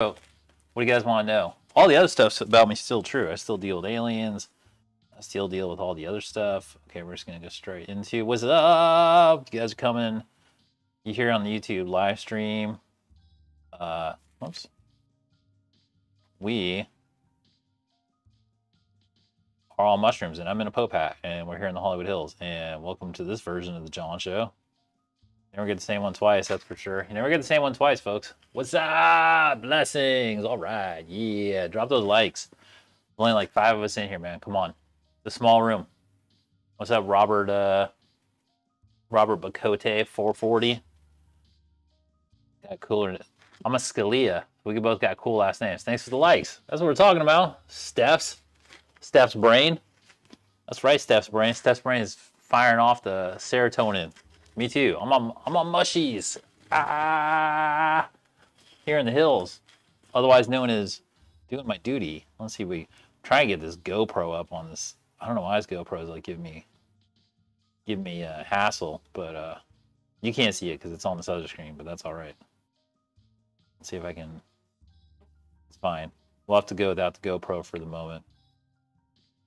So, what do you guys want to know? All the other stuff about me is still true. I still deal with aliens. I still deal with all the other stuff. Okay, we're just going to go straight into what's up. You guys are coming. You hear on the YouTube live stream. Whoops. We are all mushrooms, and I'm in a Pope hat, and we're here in the Hollywood Hills. And welcome to this version of the John Show. Never get the same one twice, that's for sure. You never get the same one twice, folks. What's up? Blessings. All right. Yeah. Drop those likes. There's only like 5 of us in here, man. Come on. The small room. What's up, Robert? Robert Bacote, 440. Got cooler. I'm a Scalia. We both got cool last names. Thanks for the likes. That's what we're talking about. Steph's brain. That's right, Steph's brain. Steph's brain is firing off the serotonin. Me too. I'm on mushies. Here in the hills, otherwise known as doing my duty. Let's see. We try and get this GoPro up on this. I don't know why this GoPro is like give me a hassle, but you can't see it because it's on this other screen. But that's all right. Let's see if I can. It's fine. We'll have to go without the GoPro for the moment.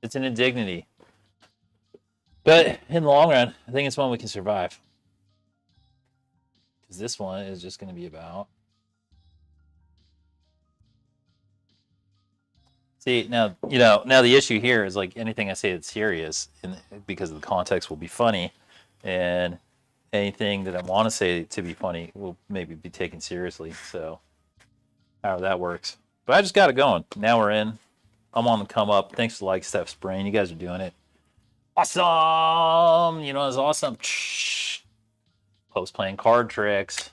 It's an indignity, but in the long run, I think it's one we can survive. Because this one is just going to be about. See, now, now the issue here is like anything I say that's serious, because the context will be funny, and anything that I want to say to be funny will maybe be taken seriously. So, however that works. But I just got it going. Now we're in. I'm on the come up. Thanks for like Steph's brain. You guys are doing it. Awesome! You know, it's awesome. Post playing card tricks.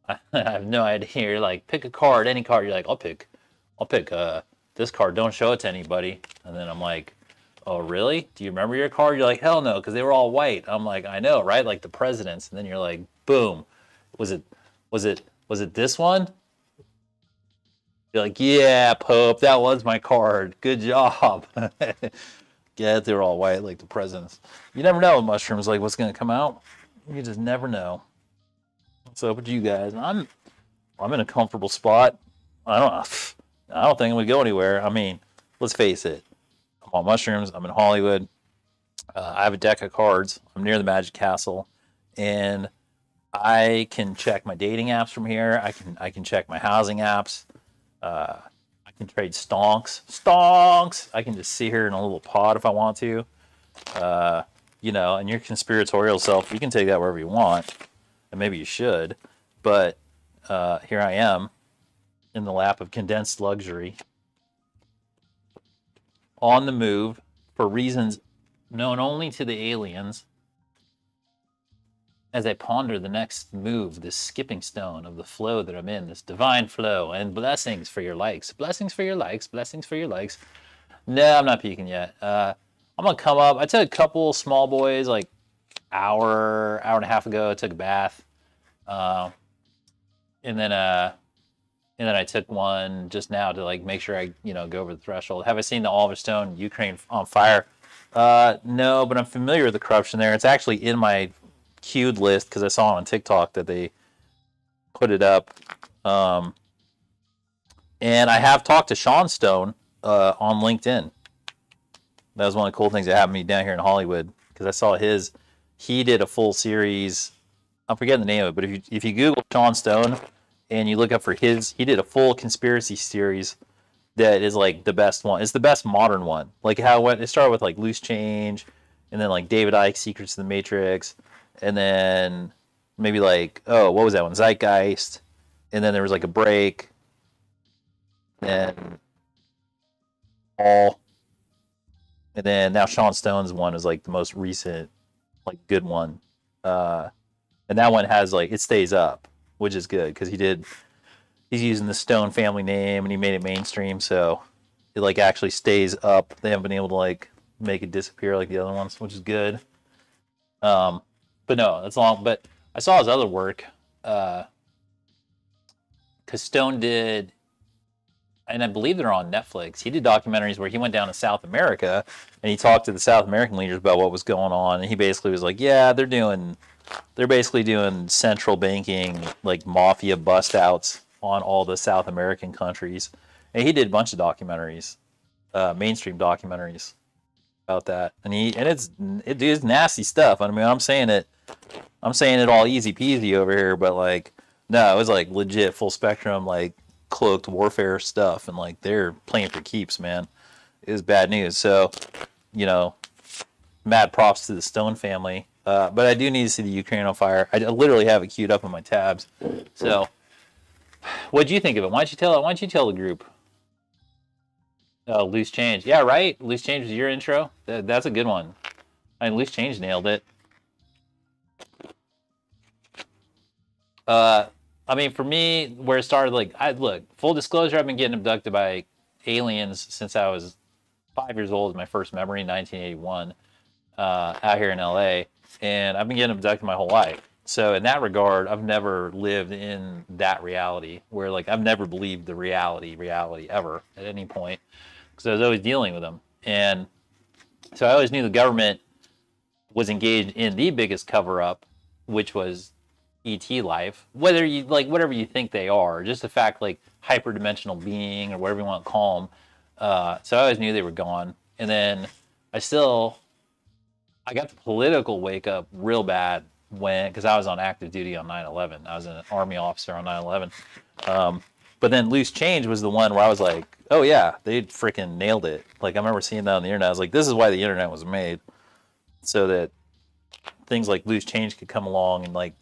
I have no idea. You're like, pick a card, any card. You're like, I'll pick this card. Don't show it to anybody. And then I'm like, oh really? Do you remember your card? You're like, hell no, because they were all white. I'm like, I know, right? Like the presidents. And then you're like, boom. Was it this one? You're like, yeah, Pope, that was my card. Good job. Yeah, they were all white like the presidents. You never know with mushrooms, like what's gonna come out. You just never know. What's up with you guys? I'm in a comfortable spot. I don't think I'm gonna go anywhere. I mean, let's face it. I'm on mushrooms. I'm in Hollywood. I have a deck of cards. I'm near the Magic Castle, and I can check my dating apps from here. I can check my housing apps. I can trade stonks. I can just sit here in a little pod if I want to. And your conspiratorial self, you can take that wherever you want, and maybe you should. But here I am in the lap of condensed luxury, on the move for reasons known only to the aliens, as I ponder the next move, this skipping stone of the flow that I'm in, this divine flow, and blessings for your likes. Blessings for your likes. Blessings for your likes. No, I'm not peeking yet. I'm going to come up. I took a couple small boys like hour and a half ago. I took a bath. And then I took one just now to like make sure I, go over the threshold. Have I seen the Oliver Stone Ukraine on fire? No, but I'm familiar with the corruption there. It's actually in my queued list because I saw on TikTok that they put it up. And I have talked to Sean Stone on LinkedIn. That was one of the cool things that happened to me down here in Hollywood, because I saw he did a full series. I'm forgetting the name of it, but if you Google Sean Stone and you look up for he did a full conspiracy series that is like the best one. It's the best modern one. Like how it started with like Loose Change, and then like David Icke, Secrets of the Matrix, and then maybe like, what was that one? Zeitgeist. And then there was like a break. And all. And then now Sean Stone's one is like the most recent, like good one. And that one has like, it stays up, which is good because he's using the Stone family name and he made it mainstream. So it like actually stays up. They haven't been able to like make it disappear like the other ones, which is good. But no, that's long. But I saw his other work, because Stone did, and I believe they're on Netflix. He did documentaries where he went down to South America and he talked to the South American leaders about what was going on. And he basically was like, yeah, they're basically doing central banking, like mafia bust outs on all the South American countries, and he did a bunch of documentaries, mainstream documentaries about that, and it's nasty stuff. I mean, I'm saying it all easy peasy over here, but like, no, it was like legit full spectrum, like cloaked warfare stuff, and like they're playing for keeps, man. It was bad news. So, you know, mad props to the Stone family. But I do need to see the Ukraine on fire. I literally have it queued up in my tabs. So, what do you think of it? Why don't you tell it? Why don't you tell the group? Loose Change. Yeah, right. Loose Change was your intro. That's a good one. I mean, Loose Change nailed it. I mean, for me, where it started, like, look, full disclosure, I've been getting abducted by aliens since I was 5 years old. My first memory in 1981, out here in LA, and I've been getting abducted my whole life. So in that regard, I've never lived in that reality where, like, I've never believed the reality ever at any point, because I was always dealing with them. And so I always knew the government was engaged in the biggest cover up, which was ET life, whether you like whatever you think they are, just the fact, like, hyperdimensional being or whatever you want to call them. So I always knew they were gone. And then I got the political wake up real bad because I was on active duty on 9/11. I was an Army officer on 9/11. But then Loose Change was the one where I was like, oh yeah, they freaking nailed it. Like, I remember seeing that on the internet. I was like, this is why the internet was made, so that things like Loose Change could come along and, like,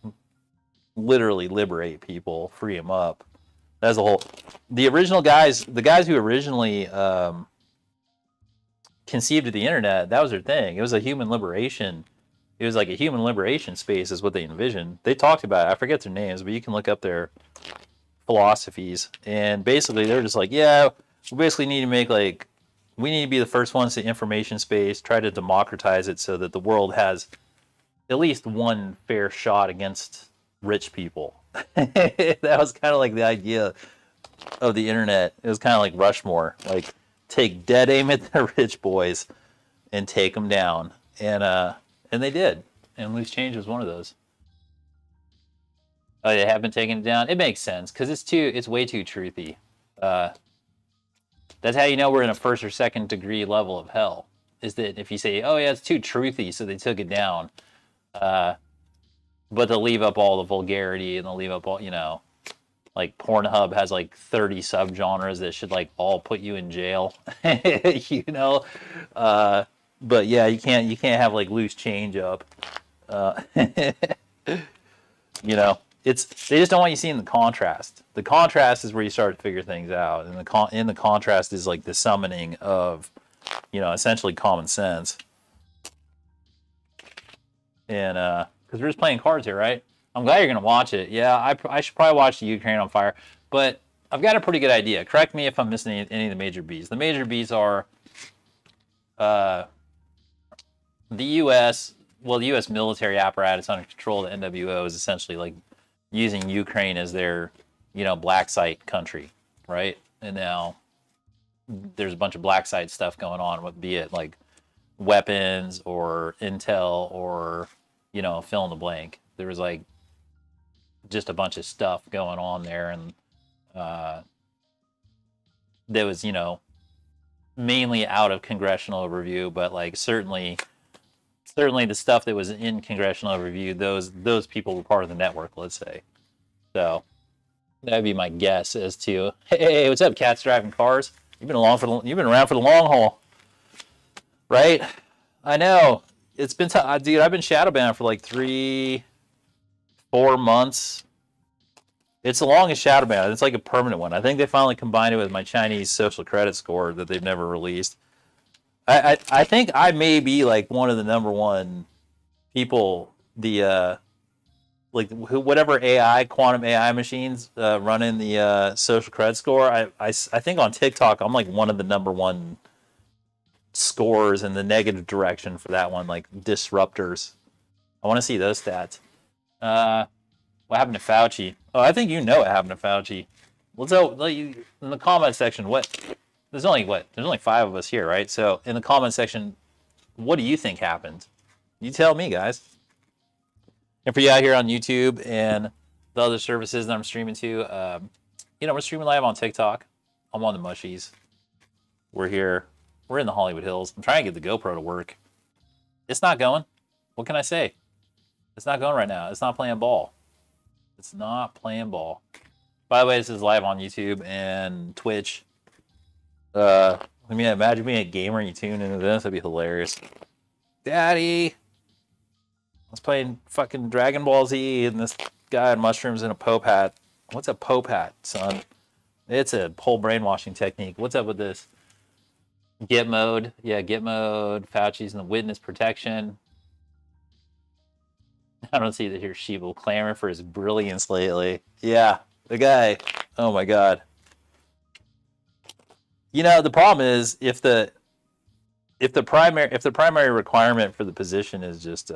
literally liberate people, free them up. That's the original guys, the guys who originally conceived of the internet. That was their thing. It was a human liberation. It was like a human liberation space is what they envisioned. They talked about it. I forget their names, but you can look up their philosophies. And basically, they're just like, yeah, we basically need to make, like, we need to be the first ones to information space, try to democratize it so that the world has at least one fair shot against rich people. That was kind of like the idea of the internet. It was kind of like Rushmore, like, take dead aim at the rich boys and take them down. And they did. And Loose Change was one of those. Oh, they have been taking it down. It makes sense because it's way too truthy. That's how you know we're in a first or second degree level of hell. Is that if you say, oh yeah, it's too truthy, so they took it down. But they'll leave up all the vulgarity, and they'll leave up all, you know, like Pornhub has like 30 subgenres that should, like, all put you in jail. You know, but yeah, you can't have, like, Loose Change up. You know, they just don't want you seeing the contrast. The contrast is where you start to figure things out, and in the contrast is, like, the summoning of, you know, essentially common sense. And because we're just playing cards here, right? I'm glad you're gonna watch it. Yeah, I should probably watch the Ukraine on fire, but I've got a pretty good idea. Correct me if I'm missing any of the major beats. The major beats are the U.S. Well, the U.S. military apparatus under control of the NWO is essentially, like, using Ukraine as their, you know, black site country, right? And now there's a bunch of black site stuff going on, be it like weapons or intel or, you know, fill in the blank. There was, like, just a bunch of stuff going on there, and that was, you know, mainly out of congressional review, but, like, certainly the stuff that was in congressional review, those people were part of the network, let's say. So that'd be my guess as to, hey, what's up, cats driving cars? You've been around for the long haul, right? I know. It's been dude, I've been shadowbound for like 3-4 months. It's the longest shadowbound. It's like a permanent one. I think they finally combined it with my Chinese social credit score that they've never released. I think I may be, like, one of the number one people, like, whatever quantum AI machines running the social credit score. I think on TikTok I'm, like, one of the number one scores in the negative direction for that one, like disruptors. I want to see those stats. What happened to Fauci? Oh, I think you know what happened to Fauci. Let's go, like, in the comment section. There's only 5 of us here, right? So in the comment section, what do you think happened? You tell me, guys. And for you out here on YouTube and the other services that I'm streaming to, we're streaming live on TikTok. I'm on the mushies. We're here. We're in the Hollywood Hills. I'm trying to get the GoPro to work. It's not going. What can I say? It's not going right now. It's not playing ball. It's not playing ball. By the way, this is live on YouTube and Twitch. I mean, imagine being a gamer and you tune into this. That'd be hilarious. Daddy! I was playing fucking Dragon Ball Z and this guy had mushrooms in a Pope hat. What's a Pope hat, son? It's a whole brainwashing technique. What's up with this? Get mode. Yeah, get mode. Fauci's in the witness protection. I don't see that here. Shiva clamoring for his brilliance lately. Yeah, the guy. Oh my god. The problem is if the primary requirement for the position is just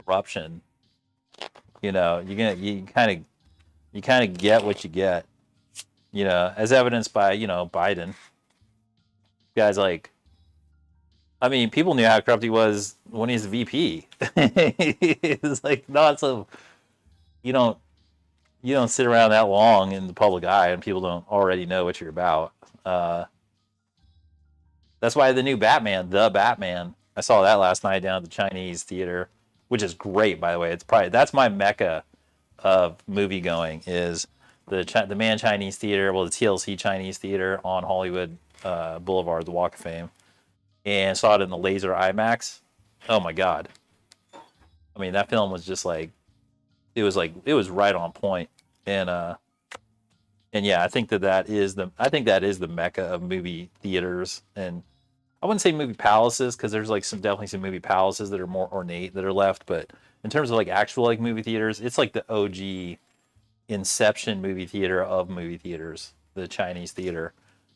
corruption, you kind of get what you get. As evidenced by Biden. Guys like, I mean, people knew how corrupt he was when he's VP. It's like not so. You don't sit around that long in the public eye, and people don't already know what you're about. That's why the new Batman, I saw that last night down at the Chinese theater, which is great, by the way. That's my mecca of movie going is the Man Chinese Theater, the TLC Chinese Theater on Hollywood Boulevard, the Walk of Fame, and saw it in the laser IMAX. Oh my god! I mean, that film was just like it was right on point, and yeah, I think that is the mecca of movie theaters, and I wouldn't say movie palaces because there's definitely some movie palaces that are more ornate that are left, but in terms of actual movie theaters, it's like the OG Inception movie theater of movie theaters, the Chinese theater.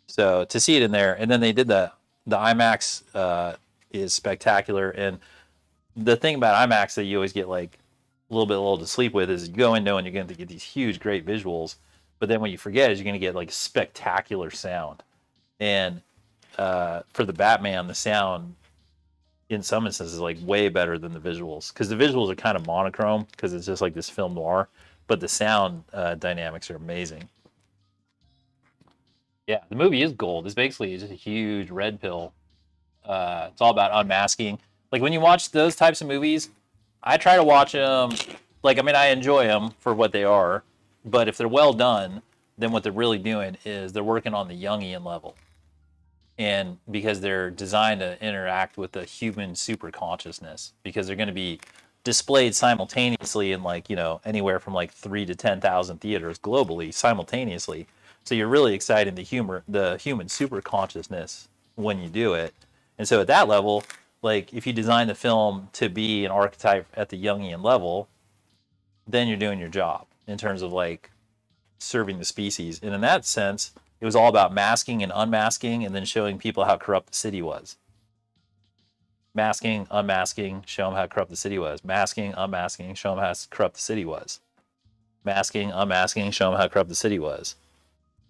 So to see it in there, and then they did the IMAX is spectacular. And the thing about IMAX that you always get a little to sleep with is you go in knowing you're going to get these huge, great visuals, but then what you forget is you're going to get spectacular sound. And for the Batman, the sound in some instances is way better than the visuals because the visuals are kind of monochrome because it's just this film noir, but the sound dynamics are amazing. Yeah, the movie is gold. It's basically just a huge red pill. It's all about unmasking. When you watch those types of movies, I try to watch them. I enjoy them for what they are. But if they're well done, then what they're really doing is they're working on the Jungian level. And because they're designed to interact with the human super consciousness, because they're going to be displayed simultaneously in anywhere from 3 to 10,000 theaters globally simultaneously. So you're really exciting the human super consciousness when you do it. And so at that level, if you design the film to be an archetype at the Jungian level, then you're doing your job in terms of serving the species. And in that sense, it was all about masking and unmasking and then showing people how corrupt the city was. Masking, unmasking, show them how corrupt the city was. Masking, unmasking, show them how corrupt the city was. Masking, unmasking, show them how corrupt the city was.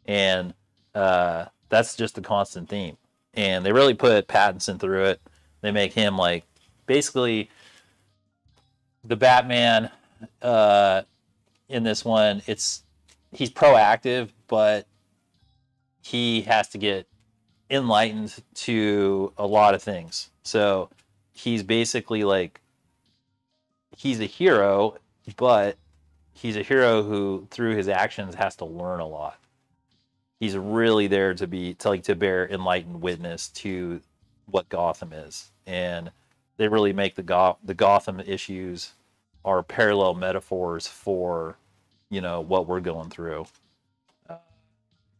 And that's just the constant theme. And they really put Pattinson through it. They make him basically the Batman in this one. He's proactive, but he has to get enlightened to a lot of things. So he's basically he's a hero, but he's a hero who through his actions has to learn a lot. He's really there to bear enlightened witness to what Gotham is, and they really make the Gotham issues are parallel metaphors for what we're going through.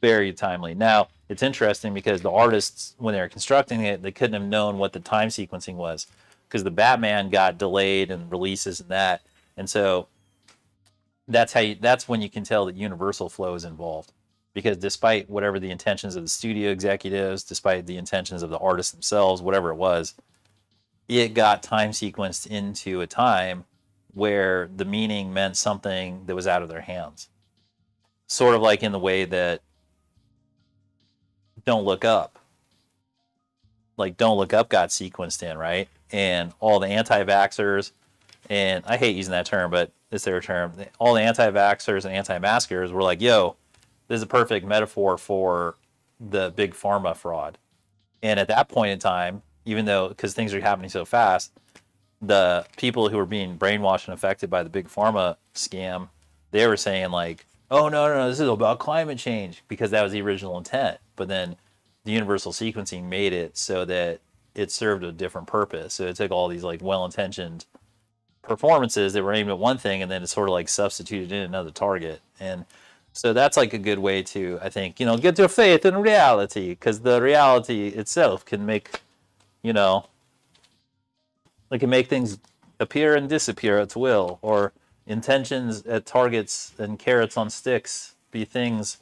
Very timely. Now it's interesting because the artists, when they were constructing it, they couldn't have known what the time sequencing was because the Batman got delayed and releases and that, and so that's when you can tell that Universal flow is involved. Because despite whatever the intentions of the studio executives, despite the intentions of the artists themselves, whatever it was, it got time sequenced into a time where the meaning meant something that was out of their hands. Sort of in the way that Don't Look Up. Don't Look Up got sequenced in, right? And all the anti-vaxxers, and I hate using that term, but is their term. All the anti-vaxxers and anti-maskers were like, yo, this is a perfect metaphor for the big pharma fraud. And at that point in time, even though, because things are happening so fast, the people who were being brainwashed and affected by the big pharma scam, they were saying like, oh, no, this is about climate change, because that was the original intent. But then the universal sequencing made it so that it served a different purpose. So it took all these like well-intentioned performances that were aimed at one thing, and then it sort of like substituted in another target. And so that's like a good way to, I think, get your faith in reality, because the reality itself can make, it can make things appear and disappear at will, or intentions at targets and carrots on sticks be things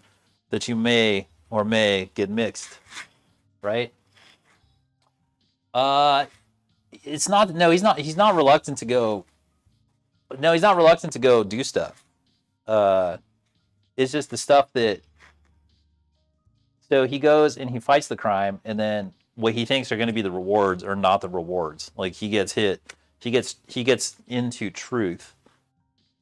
that you may or may get mixed, right? It's not. No, he's not. He's not reluctant to go. No, he's not reluctant to go do stuff. It's just the stuff that. So he goes and he fights the crime, and then what he thinks are going to be the rewards are not the rewards. Like he gets hit. He gets into truth.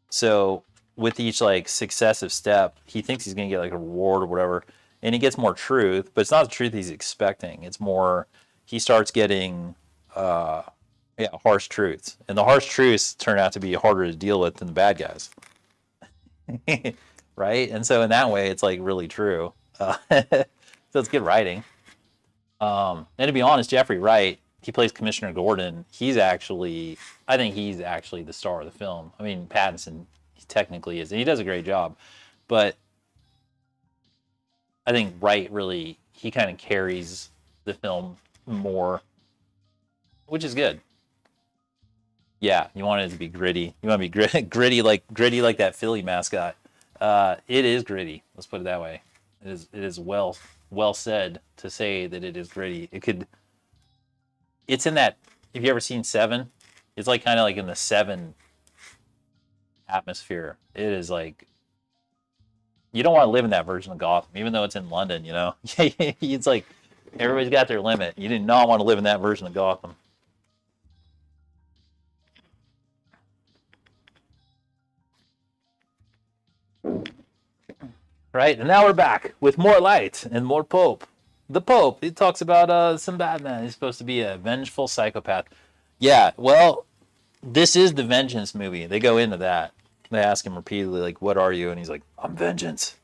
So with each like successive step, he thinks he's going to get like a reward or whatever, and he gets more truth, but it's not the truth he's expecting. It's more he starts getting harsh truths, and the harsh truths turn out to be harder to deal with than the bad guys. Right? And so in that way, it's like really true. So it's good writing. And to be honest, Jeffrey Wright, he plays Commissioner Gordon. I think he's actually the star of the film. I mean, Pattinson technically is, and he does a great job. But I think Wright really, he kind of carries the film more, which is good. Yeah, you want it to be gritty. You want to be gritty like that Philly mascot. It is gritty. Let's put it that way. It is well said to say that it is gritty. It's in that. Have you ever seen Seven? It's like kind of like in the Seven atmosphere. It is like you don't want to live in that version of Gotham, even though it's in London. It's like everybody's got their limit. You do not want to live in that version of Gotham. Right, and now we're back with more light and more Pope. The Pope, he talks about some Batman. He's supposed to be a vengeful psychopath. Yeah, well, this is the Vengeance movie. They go into that. They ask him repeatedly, like, what are you? And he's like, I'm vengeance.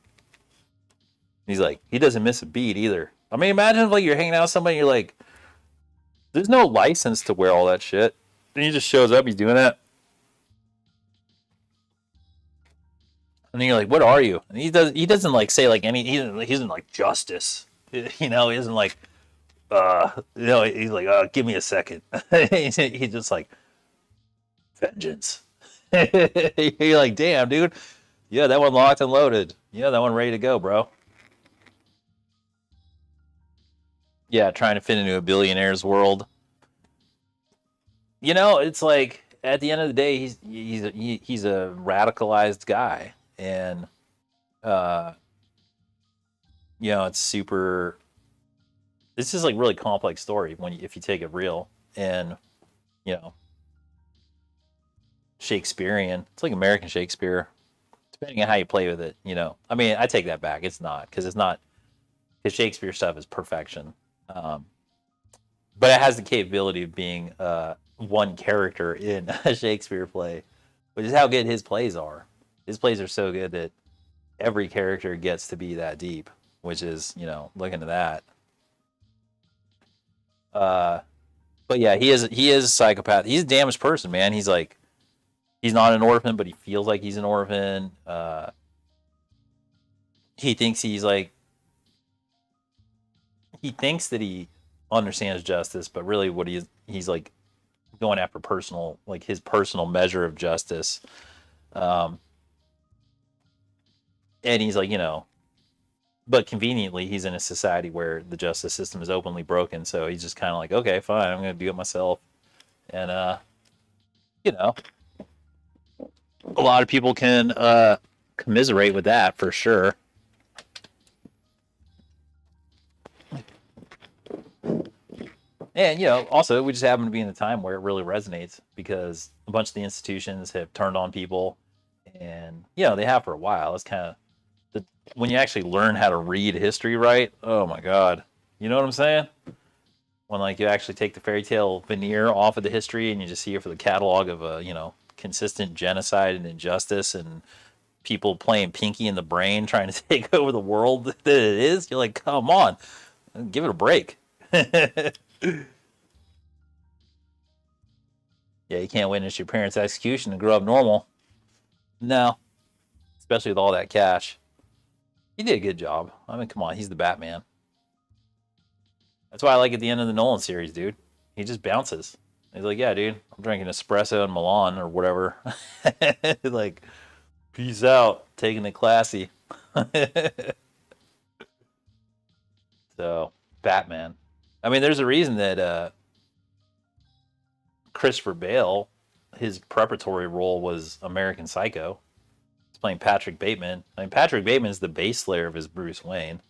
He's like, he doesn't miss a beat either. I mean, imagine if like you're hanging out with somebody and you're like, there's no license to wear all that shit. And he just shows up, he's doing that. And then you're like, what are you? And he doesn't like say like he isn't like justice. He isn't like he's like, give me a second. He's just like vengeance. You're like, damn, dude. Yeah, that one locked and loaded. Yeah, that one ready to go, bro. Yeah, trying to fit into a billionaire's world. It's like at the end of the day, he's a radicalized guy, and it's super. This is like really complex story if you take it real, and Shakespearean. It's like American Shakespeare, depending on how you play with it. I mean, I take that back. It's not because Shakespeare stuff is perfection. But it has the capability of being one character in a Shakespeare play, which is how good his plays are. His plays are so good that every character gets to be that deep, which is, look into that. But yeah, he is a psychopath. He's a damaged person, man. He's like, he's not an orphan, but he feels like he's an orphan. He thinks that he understands justice, but really what he's like going after his personal measure of justice. And he's like, but conveniently he's in a society where the justice system is openly broken. So he's just kind of like, okay, fine, I'm going to do it myself. And, a lot of people can commiserate with that for sure. And, also, we just happen to be in a time where it really resonates because a bunch of the institutions have turned on people you know, they have for a while. It's kind of when you actually learn how to read history right. Oh my God, you know what I'm saying? When like you actually take the fairy tale veneer off of the history and you just see it for the catalog of you know, consistent genocide and injustice and people playing Pinky in the Brain trying to take over the world that it is. You're like, come on, give it a break. Yeah, you can't witness your parents' execution and grow up normal. No, especially with all that cash. He did a good job. I mean, come on, he's the Batman. That's why I like at the end of the Nolan series, dude. He just bounces. He's like, yeah, dude, I'm drinking espresso in Milan or whatever. Like, peace out, taking it classy. So, Batman. I mean, there's a reason that Christopher Bale, his preparatory role was American Psycho. He's playing Patrick Bateman. I mean, Patrick Bateman's the bass slayer of his Bruce Wayne.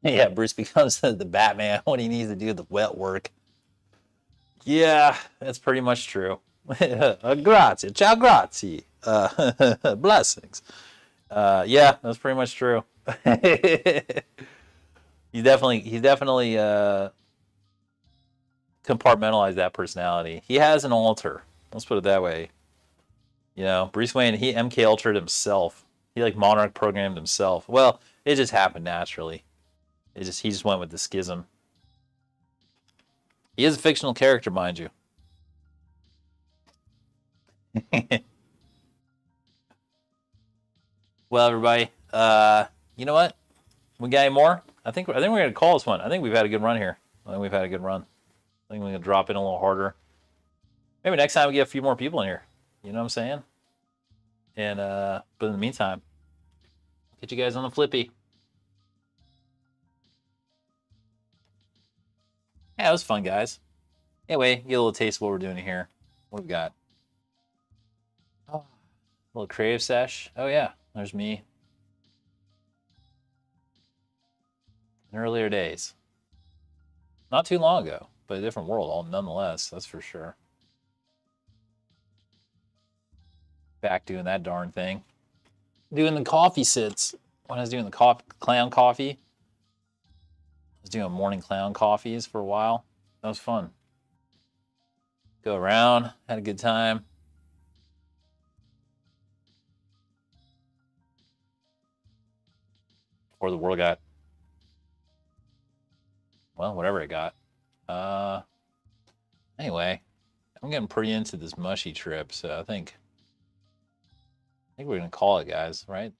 Yeah, Bruce becomes the Batman when he needs to do the wet work. Yeah, that's pretty much true. Grazie, ciao, grazie. Blessings. Yeah, that's pretty much true. He's definitely compartmentalized that personality. He has an alter. Let's put it that way. You know, Bruce Wayne, he MK Ultra'd himself. He like Monarch programmed himself. Well, it just happened naturally. He just went with the schism. He is a fictional character, mind you. Well, everybody, you know what? We got any more? I think we're gonna call this one. I think we've had a good run here. I think we've had a good run. I think we're gonna drop in a little harder. Maybe next time we get a few more people in here. You know what I'm saying? And but in the meantime, get you guys on the flippy. Yeah, it was fun, guys. Anyway, get a little taste of what we're doing here. What we got? Oh, a little creative sesh. Oh yeah, there's me. In earlier days. Not too long ago, but a different world, all nonetheless, that's for sure. Back doing that darn thing. Doing the coffee sits. When I was doing the clown coffee, I was doing morning clown coffees for a while. That was fun. Go around, had a good time. Or the world got, well, whatever it got. Anyway, I'm getting pretty into this mushy trip, so I think we're gonna call it, guys, right?